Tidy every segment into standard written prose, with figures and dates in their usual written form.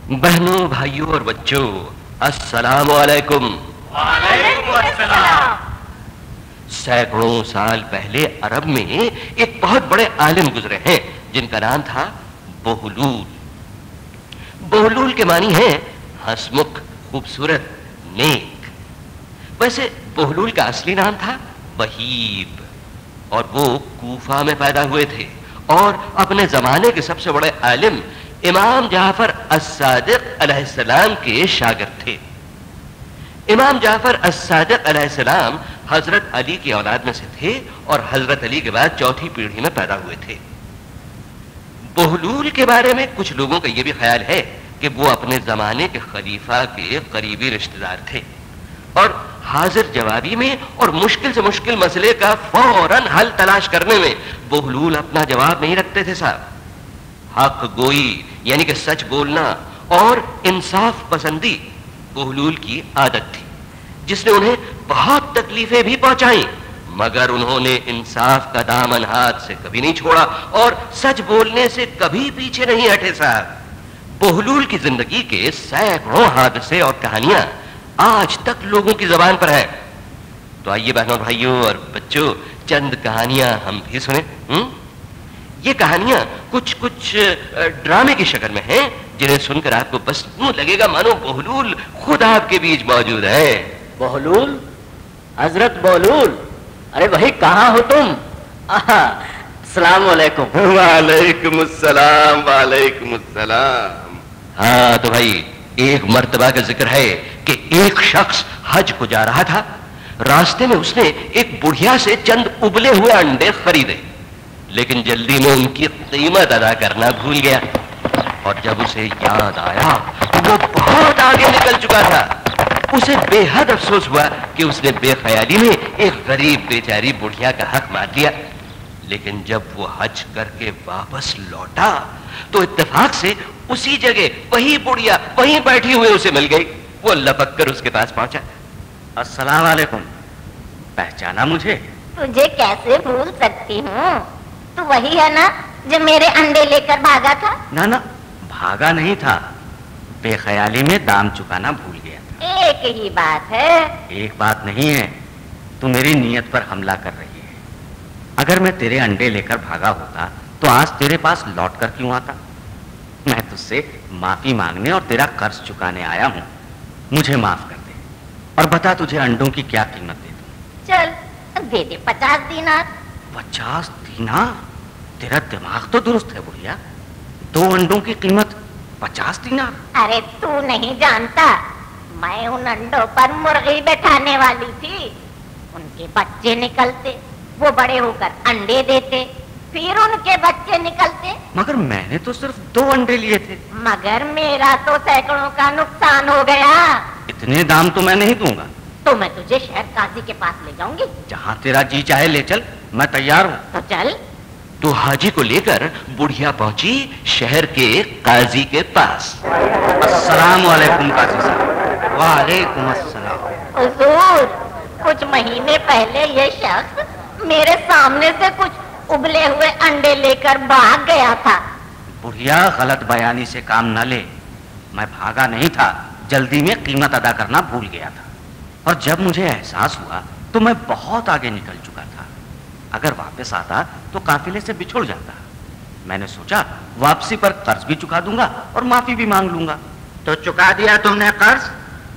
بہنوں، بھائیوں اور بچوں، السلام علیکم۔ وعلیکم السلام۔ سینکڑوں سال پہلے عرب میں ایک بہت بڑے عالم گزرے ہیں جن کا نام تھا بہلول۔ بہلول کے معنی ہیں ہنسمکھ، خوبصورت، نیک۔ ویسے بہلول کا اصلی نام تھا وہیب، اور وہ کوفہ میں پیدا ہوئے تھے اور اپنے زمانے کے سب سے بڑے عالم امام جعفر الصادق علیہ السلام کے شاگرد تھے۔ امام جعفر الصادق علیہ السلام حضرت علی کی اولاد میں سے تھے اور حضرت علی کے بعد چوتھی پیڑھی میں پیدا ہوئے تھے۔ بہلول کے بارے میں کچھ لوگوں کا یہ بھی خیال ہے کہ وہ اپنے زمانے کے خلیفہ کے قریبی رشتہ دار تھے، اور حاضر جوابی میں اور مشکل سے مشکل مسئلے کا فوراً حل تلاش کرنے میں بہلول اپنا جواب نہیں رکھتے تھے صاحب۔ حق گوئی یعنی کہ سچ بولنا اور انصاف پسندی بہلول کی عادت تھی، جس نے انہیں بہت تکلیفیں بھی پہنچائیں، مگر انہوں نے انصاف کا دامن ہاتھ سے کبھی نہیں چھوڑا اور سچ بولنے سے کبھی پیچھے نہیں ہٹے صاحب۔ بہلول کی زندگی کے سینکڑوں حادثے اور کہانیاں آج تک لوگوں کی زبان پر ہے۔ تو آئیے بہنوں، بھائیوں اور بچوں، چند کہانیاں ہم بھی سنیں۔ یہ کہانیاں کچھ ڈرامے کی شکل میں ہیں، جنہیں سن کر آپ کو بس یوں لگے گا مانو بہلول خود آپ کے بیچ موجود ہے۔ بہلول، حضرت بہلول، ارے بھائی کہاں ہو تم؟ السلام علیکم۔ وعلیکم السلام، وعلیکم السلام۔ ہاں تو بھائی، ایک مرتبہ کا ذکر ہے کہ ایک شخص حج کو جا رہا تھا۔ راستے میں اس نے ایک بڑھیا سے چند ابلے ہوئے انڈے خریدے، لیکن جلدی میں ان کی قیمت ادا کرنا بھول گیا، اور جب اسے یاد آیا وہ بہت آگے نکل چکا تھا۔ اسے بے حد افسوس ہوا کہ اس نے بے خیالی میں ایک غریب بیچاری بڑھیا کا حق مار دیا۔ لیکن جب وہ حج کر کے واپس لوٹا تو اتفاق سے اسی جگہ وہی بڑھیا وہیں بیٹھی ہوئے اسے مل گئی۔ وہ لپک کر اس کے پاس پہنچا۔ السلام علیکم، پہچانا مجھے؟ تجھے کیسے بھول سکتی ہوں؟ تو وہی ہے نا جو میرے انڈے لے کر بھاگا تھا؟ نہ بھاگا نہیں تھا، بے خیالی میں دام چکانا بھول گیا تھا۔ ایک ہی بات ہے۔ ایک بات نہیں ہے، تو میری نیت پر حملہ کر رہی ہے۔ اگر میں تیرے انڈے لے کر بھاگا ہوتا تو آج تیرے پاس لوٹ کر کیوں آتا؟ میں تجھ سے معافی مانگنے اور تیرا قرض چکانے آیا ہوں، مجھے معاف کر دے، اور بتا تجھے انڈوں کی کیا قیمت دے دوں؟ چل دے دے 50 دینار۔ 50 دینار؟ تیرا دماغ تو درست ہے بڑھیا، 2 انڈوں کی قیمت 50 دینار؟ ارے تو نہیں جانتا، میں ان انڈوں پر مرغی بیٹھانے والی تھی۔ ان کے بچے نکلتے، وہ بڑے ہو کر انڈے دیتے، پھر ان کے بچے نکلتے۔ مگر میں نے تو صرف 2 انڈے لیے تھے۔ مگر میرا تو سینکڑوں کا نقصان ہو گیا۔ اتنے دام تو میں نہیں دوں گا۔ تو میں تجھے شہر قاضی کے پاس لے جاؤں گی۔ جہاں تیرا جی چاہے لے چل، میں تیار ہوں۔ تو چل۔ تو حاجی کو لے کر بڑھیا پہنچی شہر کے قاضی کے پاس۔ السلام علیکم قاضی صاحب۔ وعلیکم السلام۔ حضور، کچھ مہینے پہلے یہ شخص میرے سامنے سے کچھ ابلے ہوئے انڈے لے کر بھاگ گیا تھا۔ بڑھیا، غلط بیانی سے کام نہ لے، میں بھاگا نہیں تھا، جلدی میں قیمت ادا کرنا بھول گیا تھا، اور جب مجھے احساس ہوا تو میں بہت آگے نکل چکا تھا۔ اگر واپس آتا تو قافلے سے بچھڑ جاتا۔ میں نے سوچا واپسی پر قرض بھی چکا دوں گا اور معافی بھی مانگ لوں گا۔ تو چکا دیا تم نے قرض؟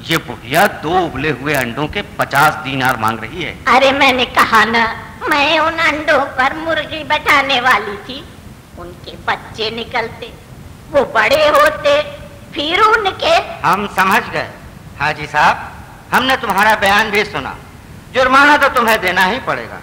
یہ بڑھیا 2 ابلے ہوئے انڈوں کے 50 دینار مانگ رہی ہے۔ ارے میں نے کہا نا، میں ان انڈوں پر مرغی بٹھانے والی تھی۔ ان کے بچے نکلتے، وہ بڑے ہوتے، پھر ان کے… ہم سمجھ گئے حاجی صاحب، ہم نے تمہارا بیان بھی سنا، جرمانہ تو تمہیں دینا ہی پڑے گا۔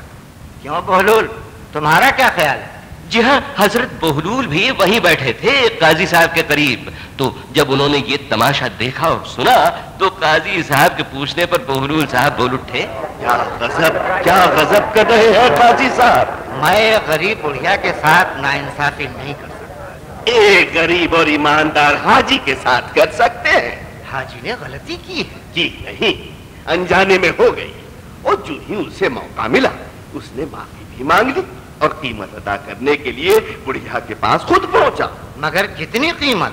کیوں بہلول، تمہارا کیا خیال ہے؟ جی ہاں، حضرت بہلول بھی وہیں بیٹھے تھے قاضی صاحب کے قریب۔ تو جب انہوں نے یہ تماشا دیکھا اور سنا تو قاضی صاحب کے پوچھنے پر بہلول صاحب بول اٹھے، کیا غضب کر رہے ہیں قاضی صاحب؟ میں غریب بڑھیا کے ساتھ ناانصافی نہیں کر سکتا۔ ایک غریب اور ایماندار حاجی کے ساتھ کر سکتے ہیں؟ حاجی نے غلطی کی ہے۔ جی نہیں، انجانے میں ہو گئی، اور جو ہی اسے موقع ملا اس نے معافی بھی مانگ لی اور قیمت ادا کرنے کے لیے بڑھیا کے پاس خود پہنچا۔ مگر کتنی قیمت؟